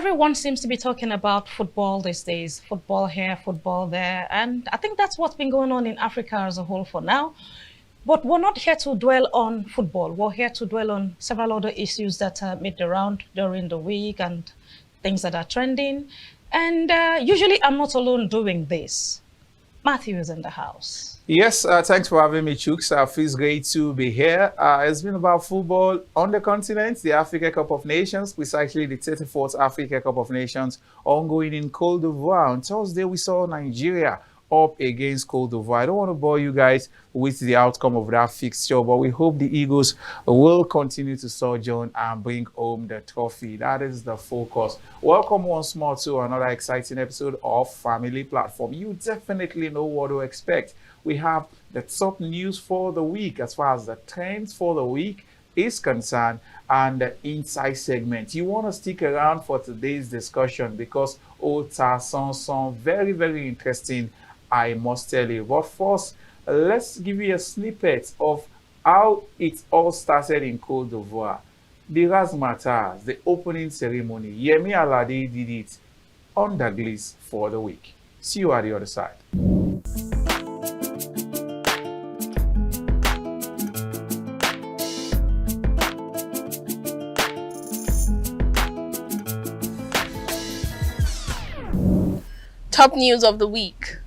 everyone seems to be talking about football these days, football here, football there. And I think that's what's been going on in Africa as a whole for now. But we're not here to dwell on football. We're here to dwell on several other issues that made the round during the week and things that are trending. And usually I'm not alone doing this. Matthew is in the house. Yes, thanks for having me, Chooks. Feels great to be here. It's been about football on the continent, the Africa Cup of Nations, precisely the 34th Africa Cup of Nations, ongoing in Côte d'Ivoire. On Thursday, we saw Nigeria up against Côte d'Ivoire. I don't want to bore you guys with the outcome of that fixture, but we hope the Eagles will continue to sojourn and bring home the trophy. That is the focus. Welcome once more to another exciting episode of Family Platform. You definitely know what to expect. We have the top news for the week as far as the trends for the week is concerned and the inside segment. You want to stick around for today's discussion because some very, very interesting, I must tell you. But first, let's give you a snippet of how it all started in Côte d'Ivoire. The Razzmatazz, the opening ceremony. Yemi Alade did it on the gliss for the week. See you at the other side. Top news of the week.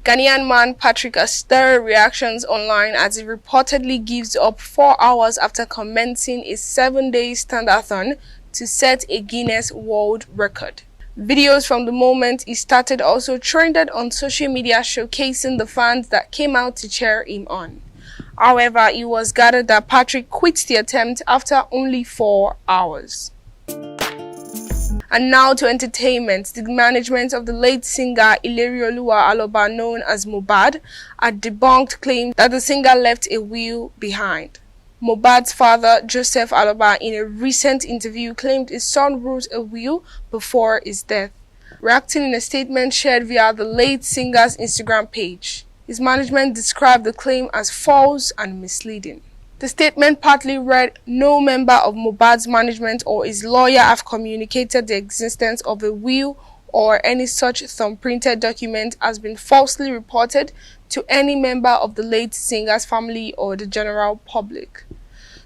Ghanaian man Patrick has stirred reactions online as he reportedly gives up 4 hours after commencing a 7-day standathon to set a Guinness World Record. Videos from the moment he started also trended on social media showcasing the fans that came out to cheer him on. However, it was gathered that Patrick quit the attempt after only 4 hours. And now to entertainment. The management of the late singer Ilerioluwa Aloba, known as Mohbad, had debunked claims that the singer left a will behind. Mohbad's father, Joseph Aloba, in a recent interview claimed his son wrote a will before his death. Reacting in a statement shared via the late singer's Instagram page, his management described the claim as false and misleading. The statement partly read, "No member of Mohbad's management or his lawyer have communicated the existence of a will or any such thumbprinted document has been falsely reported to any member of the late singer's family or the general public."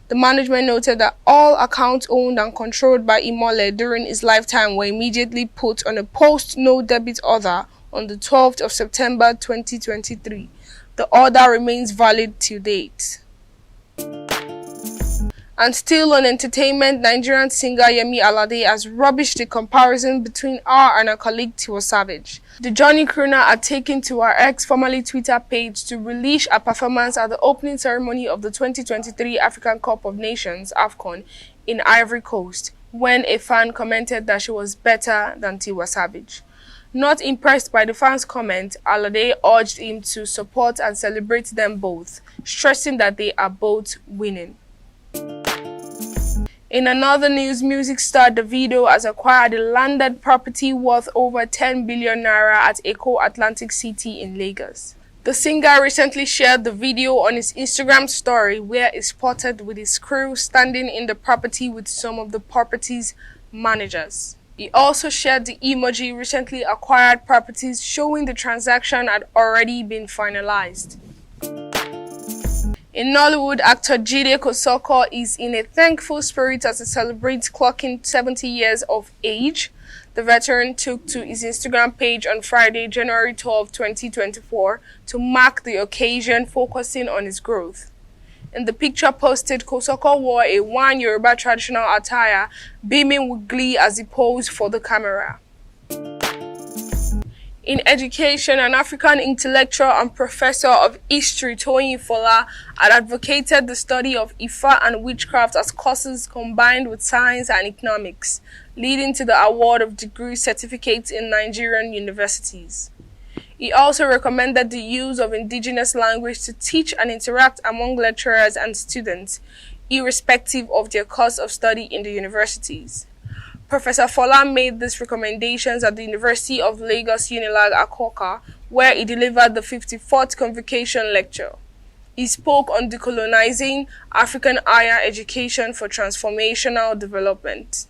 The management noted that all accounts owned and controlled by Imole during his lifetime were immediately put on a post-no-debit order on the 12th of September 2023. The order remains valid till date. And still on entertainment, Nigerian singer Yemi Alade has rubbished the comparison between her and her colleague Tiwa Savage. The Johnny crooner had taken to her ex, formerly Twitter page, to relish her performance at the opening ceremony of the 2023 African Cup of Nations (AFCON) in Ivory Coast, when a fan commented that she was better than Tiwa Savage. Not impressed by the fans' comment, Alade urged him to support and celebrate them both, stressing that they are both winning. In another news, music star Davido has acquired a landed property worth over 10 billion naira at Eco Atlantic City in Lagos. The singer recently shared the video on his Instagram story where he spotted with his crew standing in the property with some of the property's managers. He also shared the emoji recently acquired properties showing the transaction had already been finalized. In Nollywood, actor Jide Kosoko is in a thankful spirit as he celebrates clocking 70 years of age. The veteran took to his Instagram page on Friday, January 12, 2024, to mark the occasion, focusing on his growth. In the picture posted, Kosoko wore a One Yoruba traditional attire, beaming with glee as he posed for the camera. In education, an African intellectual and professor of history, Toyin Fola, had advocated the study of Ifa and witchcraft as courses combined with science and economics, leading to the award of degree certificates in Nigerian universities. He also recommended the use of indigenous language to teach and interact among lecturers and students, irrespective of their course of study in the universities. Professor Fola made these recommendations at the University of Lagos Unilag Akoka, where he delivered the 54th Convocation Lecture. He spoke on decolonizing African higher education for transformational development.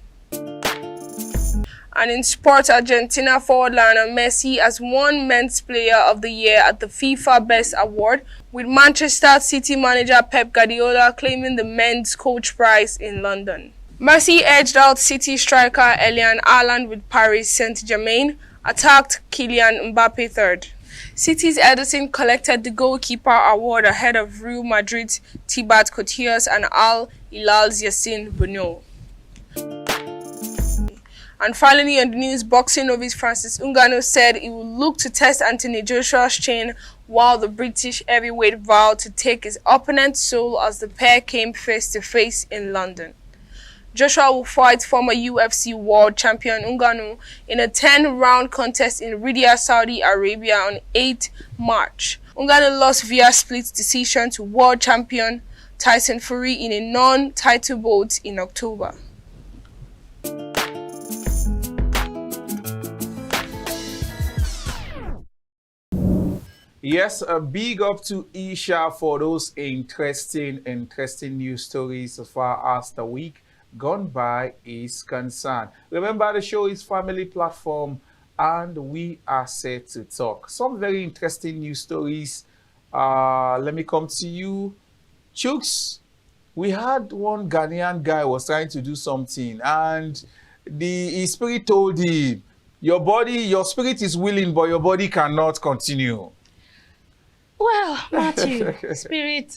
And in sports, Argentina forward Lionel Messi has won Men's Player of the Year at the FIFA Best Award, with Manchester City manager Pep Guardiola claiming the Men's Coach Prize in London. Messi edged out City striker Erling Haaland with Paris Saint-Germain, attacked Kylian Mbappe third. City's Edison collected the goalkeeper award ahead of Real Madrid's Thibaut Courtois and Al Hilal's Yassine Bounou. And finally on the news, boxing novice Francis Ngannou said he will look to test Anthony Joshua's chin, while the British heavyweight vowed to take his opponent's soul as the pair came face to face in London. Joshua will fight former UFC world champion Ngannou in a 10-round contest in Riyadh, Saudi Arabia on 8 March. Ngannou lost via split decision to world champion Tyson Fury in a non-title bout in October. Yes, a big up to Isha for those interesting news stories as far as the week gone by is concerned. Remember, the show is family platform and we are set to talk. Some very interesting news stories. Let me come to you. Chooks, we had one Ghanaian guy was trying to do something and his spirit told him, your spirit is willing, but your body cannot continue. Well, Matthew, spirit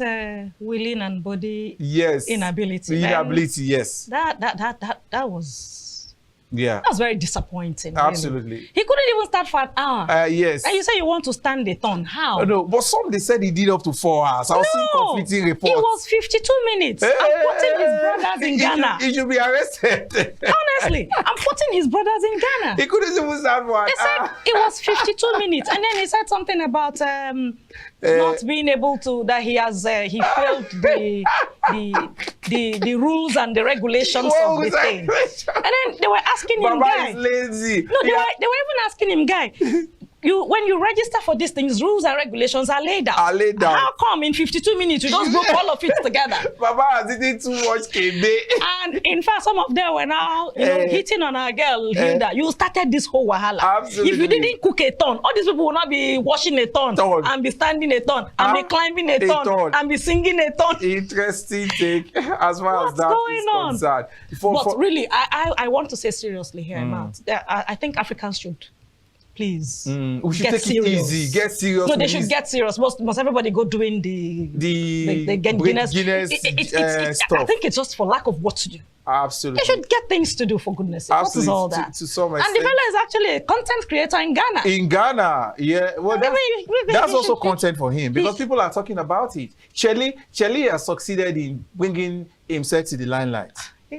willing and body yes, inability. Inability, yes. That was yeah. That was very disappointing. Absolutely. Really. He couldn't even start for an hour. Yes. And you say you want to stand a ton. How? No, but some they said he did up to 4 hours. I was seeing conflicting reports. It was 52 minutes. I'm putting his brothers in Ghana. He should be arrested. Honestly, I'm putting his brothers in Ghana. He couldn't even stand for an hour. It was 52 minutes. And then he said something about not being able to, that he has, he failed the rules and the regulations of the thing. And then they were asking him, guy. Is lazy. No, they were even asking him, guy. When you register for these things, rules and regulations are laid out. How come in 52 minutes you just broke all of it together? Baba has eaten too much kebe. And in fact, some of them were now hitting on our girl, Hilda. You started this whole wahala. Absolutely. If you didn't cook a ton, all these people will not be washing a ton. And be standing a ton, and be climbing a ton, and be singing a ton. Interesting take as far as that is concerned. But really, I want to say seriously here, Matt, I think Africans should please we should take serious. It easy. Get serious. No, they should get serious. Must everybody go doing the Guinness stuff? I think it's just for lack of what to do. Absolutely. They should get things to do, for goodness sake. What is all that? To some extent. And the fella is actually a content creator in Ghana. In Ghana, yeah. Well, that's also content for him because people are talking about it. Chelly has succeeded in bringing himself to the limelight.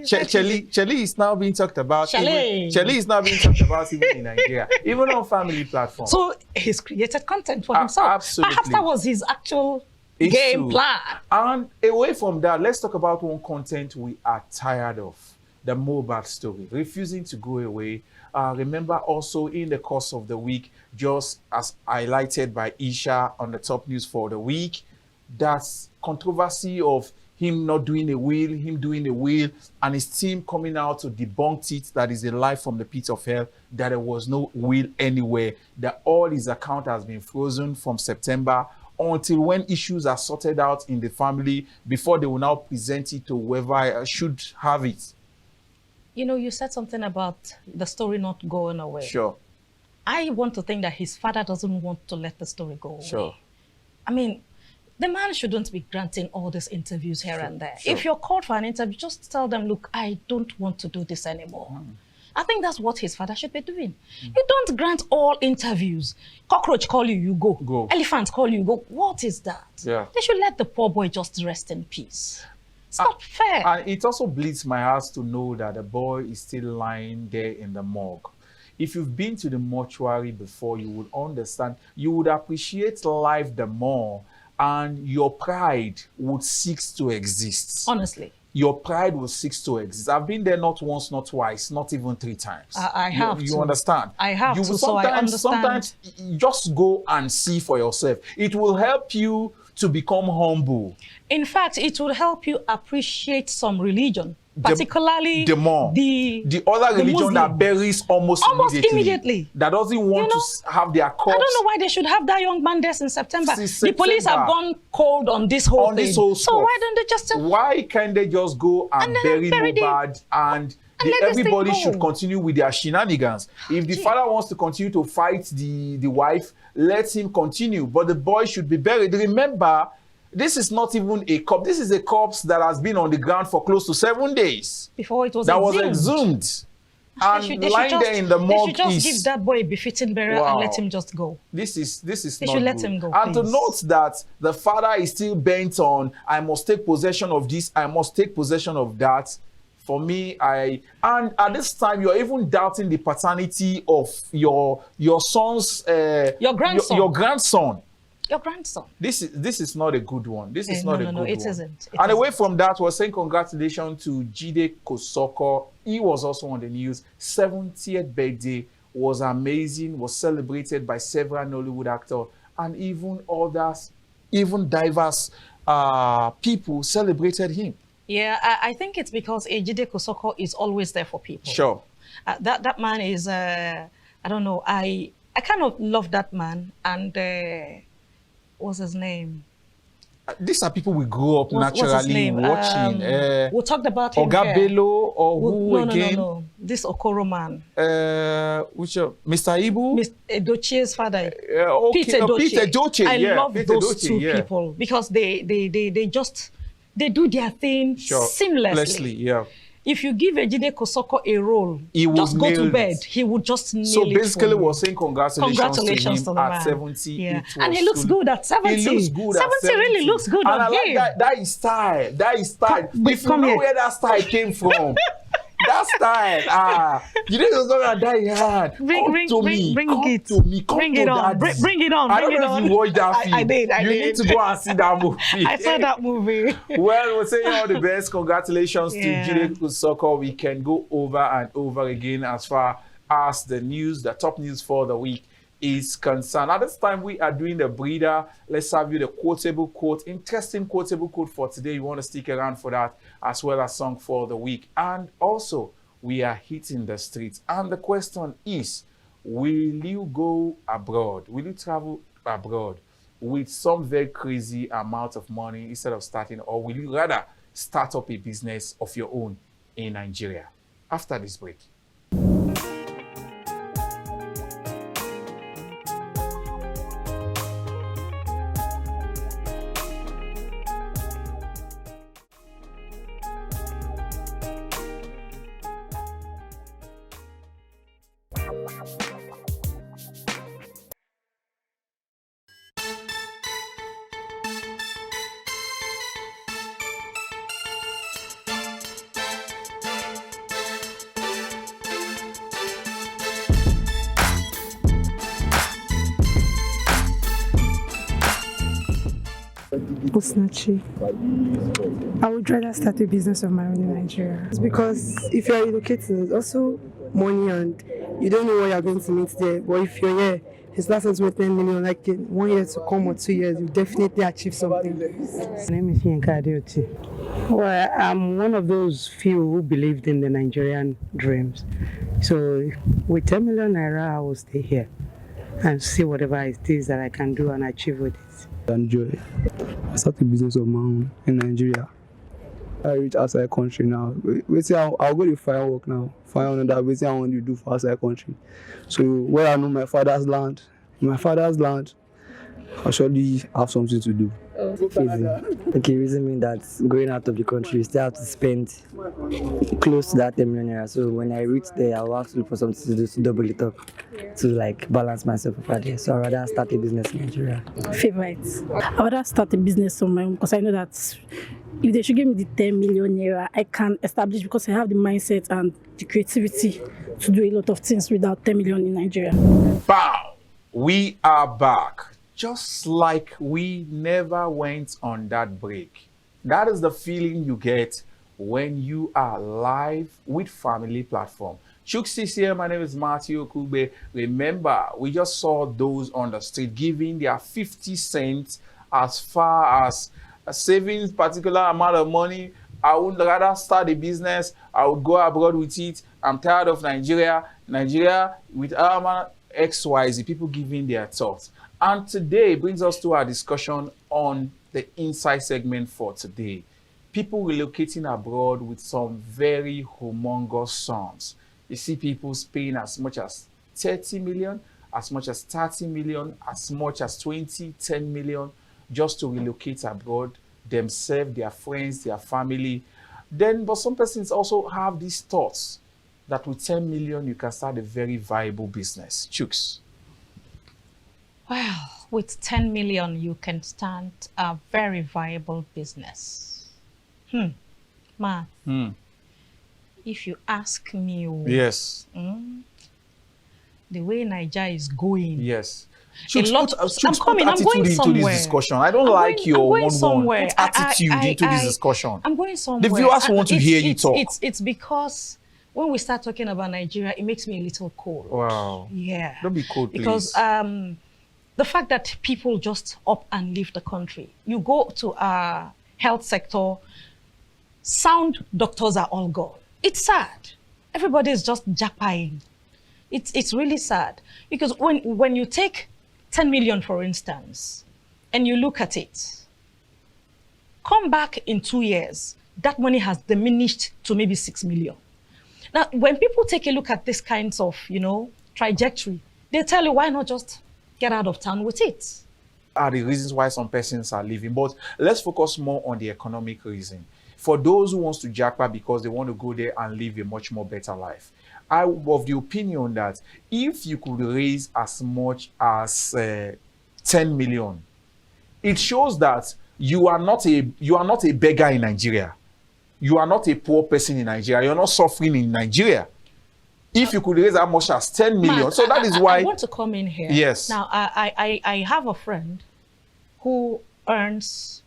Chelly is now being talked about. Chelly is now being talked about even in Nigeria, even on family platforms. So he's created content for himself. Absolutely. Perhaps that was his actual game plan. And away from that, let's talk about one content we are tired of: the Mohbad story, refusing to go away. Remember also in the course of the week, just as highlighted by Isha on the top news for the week, that's controversy of him not doing a will, him doing a will, and his team coming out to debunk it, that is a lie from the pit of hell, that there was no will anywhere, that all his account has been frozen from September until when issues are sorted out in the family before they will now present it to whoever should have it. You know, you said something about the story not going away. Sure. I want to think that his father doesn't want to let the story go away. Sure. I mean, the man shouldn't be granting all these interviews here and there. Sure. If you're called for an interview, just tell them, look, I don't want to do this anymore. I think that's what his father should be doing. You don't grant all interviews. Cockroach call you, you go. Elephant call you, go. What is that? Yeah. They should let the poor boy just rest in peace. It's not fair. And it also bleeds my heart to know that the boy is still lying there in the morgue. If you've been to the mortuary before, you would understand, you would appreciate life the more, and your pride would seek to exist. Honestly. Your pride will seek to exist. I've been there not once, not twice, not even 3 times. I have You understand? I have to, so I understand. Sometimes just go and see for yourself. It will help you to become humble. In fact, it will help you appreciate some religion particularly the more. The other religion that buries almost immediately. That doesn't want to have their corpse. I don't know why they should have that young man there since September. The police have gone cold on this whole thing. So why don't they just... Why can't they just go and bury Mohbad and everybody should continue with their shenanigans? If the father wants to continue to fight the wife, let him continue. But the boy should be buried. Remember, this is not even a corpse. This is a corpse that has been on the ground for close to 7 days. Before it was exhumed. Was exhumed. And lying there in the morgue. They should just give that boy a befitting burial and let him just go. This is they not should let good. him go. And please. to note that the father is still bent on, I must take possession of this, I must take possession of that. For me, and at this time, you're even doubting the paternity of your son's your grandson. Your grandson. Your grandson. This is not a good one. This is not a good one. It isn't. And away from that, we're saying congratulations to Jide Kosoko. He was also on the news. 70th birthday was amazing, was celebrated by several Nollywood actors and even others, even diverse people celebrated him. Yeah, I think it's because Jide Kosoko is always there for people. Sure. That man is, I don't know, I kind of love that man. And what's his name? These are people we grew up naturally watching. We talked about him Oga Bello or who again? No. This Okoro man. Which Mr. Ibu? Mr. Edochie's father. Peter Edochie. I love those two people because they just... They do their thing seamlessly. Yeah. If you give Jide Kosoko a role, he would just go to bed. He would just nail it. So basically, we're saying congratulations to him at 70. Yeah. And he looks good at 70. He looks good 70 at 70. Really looks good on him. I like that is style. That is style. If you know where that style came from, that style, you didn't know that he had. Bring it on. Bring it on. I don't know if you watched that film. I did. You need to go and see that movie. I saw that movie. Well, we're saying all the best. Congratulations to Jide Kosoko. We can go over and over again as far as the news, the top news for the week is concerned. At this time, we are doing the breather. Let's have you the quotable quote. Interesting quotable quote for today. You want to stick around for that, as well as song for the week. And also, we are hitting the streets. And the question is, will you go abroad? Will you travel abroad with some very crazy amount of money instead of starting, or will you rather start up a business of your own in Nigeria? After this break. Osnachi. I would rather start a business of my own in Nigeria. It's because if you're relocating, it's also money and you don't know what you're going to meet there. But if you're here, it's not something with 10 million, like in 1 year to come or 2 years, you definitely achieve something. My name is Yinka Adeoti. Well, I'm one of those few who believed in the Nigerian dreams. So with 10 million naira, I will stay here and see whatever it is that I can do and achieve with it. Enjoy. I start a business of my own in Nigeria. I reach outside country now. I'll go to firework now. Find another way I want to do for outside country. So where I know my father's land, I'll surely have something to do. Okay, reason mean that going out of the country, you still have to spend close to that 10 million naira. So when I reach there, I'll have to look for something to do to double it up, to like balance myself over there. So I'd rather start a business in Nigeria. Favorites. I'd rather start a business on my own because I know that if they should give me the 10 million naira, I can establish because I have the mindset and the creativity to do a lot of things without 10 million in Nigeria. Bow! We are back. Just like we never went on that break. That is the feeling you get when you are live with Family Platform. Chuksis here, my name is Matthew Okube. Remember, we just saw those on the street giving their 50 cents as far as saving particular amount of money I would rather start a business. I would go abroad with it. I'm tired of Nigeria. Nigeria with XYZ, people giving their thoughts. And today brings us to our discussion on the inside segment for today. People relocating abroad with some very humongous sums. You see people paying as much as 30 million, as much as 30 million, as much as 20, 10 million just to relocate abroad, themselves, their friends, their family. But some persons also have these thoughts that with 10 million, you can start a very viable business. Chooks. Well, with 10 million, you can start a very viable business. Ma, if you ask me, Yes. The way Nigeria is going, Yes. I'm coming. I'm going somewhere. This discussion. I don't like your one-one. Put attitude into this discussion. I'm going somewhere. The viewers want to hear you talk. It's because when we start talking about Nigeria, it makes me a little cold. Wow. Yeah. Don't be cold, please. Because the fact that people just up and leave the country. You go to our health sector, sound doctors are all gone. It's sad. Everybody is just japaing. It's really sad. Because when you take 10 million, for instance, and you look at it, come back in 2 years, that money has diminished to maybe 6 million. Now, when people take a look at this kinds of, trajectory, they tell you, why not just get out of town with it? Are the reasons why some persons are leaving. But let's focus more on the economic reason. For those who wants to Japa because they want to go there and live a much more better life, I'm of the opinion that if you could raise as much as 10 million, it shows that you are not a beggar in Nigeria. You are not a poor person in Nigeria. You're not suffering in Nigeria. If you could raise as much as 10 million. Man, so that is why I want to come in here. Yes. Now, I have a friend who earns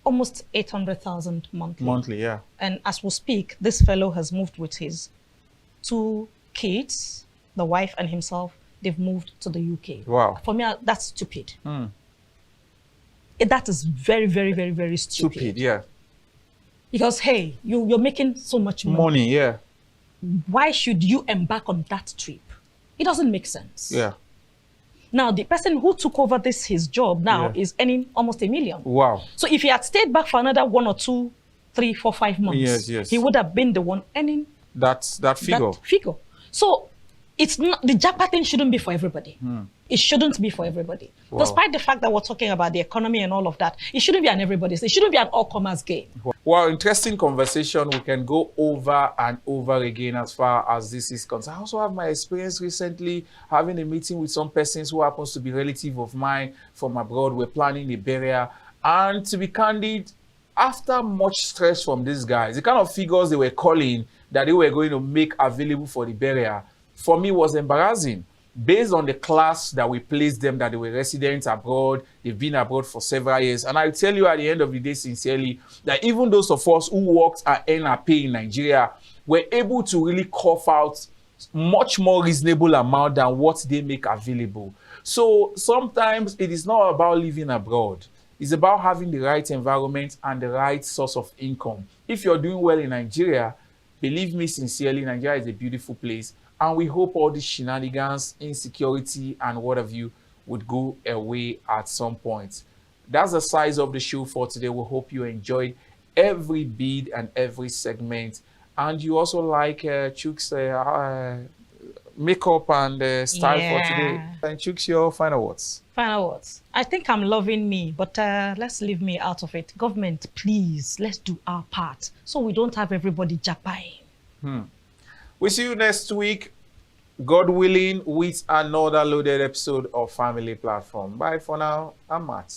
almost 800,000 monthly. Monthly, yeah. And as we speak, this fellow has moved with his 2 kids, the wife and himself. They've moved to the UK. Wow. For me, that's stupid. That is very, very, very, very stupid. Stupid, yeah. Because, hey, you're making so much money. Money, yeah. Why should you embark on that trip? It doesn't make sense. Yeah. Now, the person who took over his job now is earning almost 1 million. Wow. So if he had stayed back for another 1 or 2, 3, 4, 5 months, yes. he would have been the one earning that figure. So it's not, the Japa thing shouldn't be for everybody. It shouldn't be for everybody. Wow. Despite the fact that we're talking about the economy and all of that, it shouldn't be an everybody's. It shouldn't be an all-comers game. Well, interesting conversation. We can go over and over again as far as this is concerned. I also have my experience recently having a meeting with some persons who happens to be relative of mine from abroad. We're planning a burial. And to be candid, after much stress from these guys, the kind of figures they were calling that they were going to make available for the burial, for me was embarrassing. Based on the class that we placed them, that they were residents abroad, they've been abroad for several years. And I tell you at the end of the day, sincerely, that even those of us who worked and earn our pay in Nigeria were able to really cough out much more reasonable amount than what they make available. So sometimes it is not about living abroad. It's about having the right environment and the right source of income. If you're doing well in Nigeria, believe me sincerely, Nigeria is a beautiful place. And we hope all these shenanigans, insecurity, and what have you would go away at some point. That's the size of the show for today. We hope you enjoyed every bit and every segment. And you also like Chooks' makeup and style for today. And Chooks, your final words. Final words. I think I'm loving me, but let's leave me out of it. Government, please, let's do our part so we don't have everybody japaing. We'll see you next week, God willing, with another loaded episode of Family Platform. Bye for now. I'm Matt.